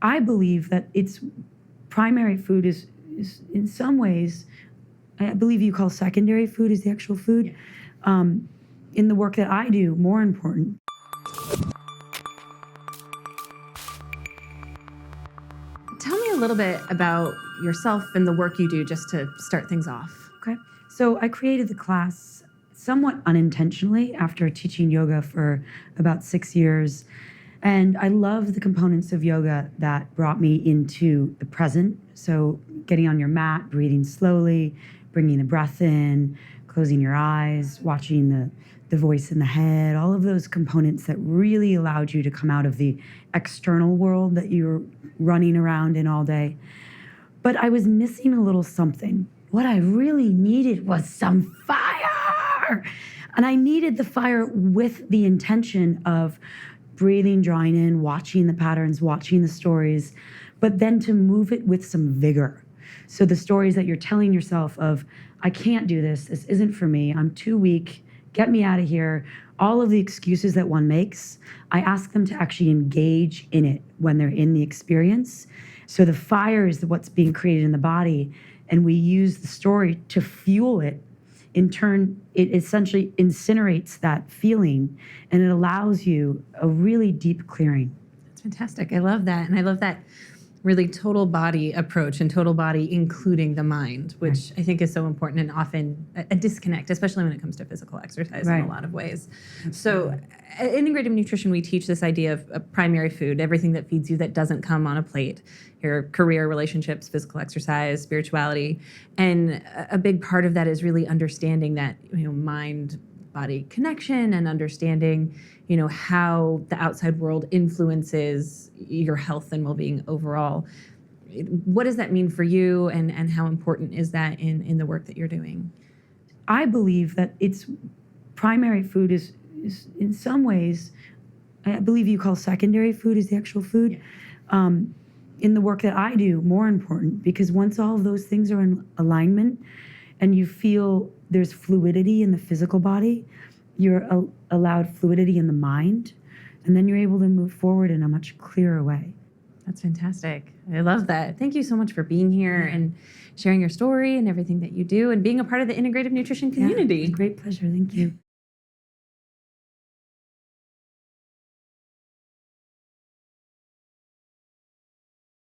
I believe that its primary food is in some ways, I believe you call secondary food is the actual food. Yeah. In the work that I do, more important. Tell me a little bit about yourself and the work you do just to start things off. Okay. So I created the class somewhat unintentionally after teaching yoga for about 6 years. And I love the components of yoga that brought me into the present. So getting on your mat, breathing slowly, bringing the breath in, closing your eyes, watching the voice in the head, all of those components that really allowed you to come out of the external world that you're running around in all day. But I was missing a little something. What I really needed was some fire. And I needed the fire with the intention of breathing, drawing in, watching the patterns, watching the stories, but then to move it with some vigor. So the stories that you're telling yourself of, I can't do this isn't for me, I'm too weak, get me out of here, all of the excuses that one makes, I ask them to actually engage in it when they're in the experience. So the fire is what's being created in the body, and we use the story to fuel it. In turn, it essentially incinerates that feeling, and it allows you a really deep clearing. That's fantastic. I love that. And I love that really total body approach and total body including the mind, which right. I think is so important and often a disconnect, especially when it comes to physical exercise right. in a lot of ways. Absolutely. So at Integrative Nutrition, we teach this idea of a primary food, everything that feeds you that doesn't come on a plate. Your career, relationships, physical exercise, spirituality. And a big part of that is really understanding that, mind-body connection and understanding, how the outside world influences your health and well-being overall. What does that mean for you, and how important is that in the work that you're doing? I believe that its primary food is in some ways, I believe you call secondary food is the actual food. Yeah. In the work that I do, more important, because once all of those things are in alignment and you feel there's fluidity in the physical body, you're allowed fluidity in the mind, and then you're able to move forward in a much clearer way. That's fantastic. I love that. Thank you so much for being here and sharing your story and everything that you do and being a part of the Integrative Nutrition community. Yeah, it's a great pleasure. Thank you.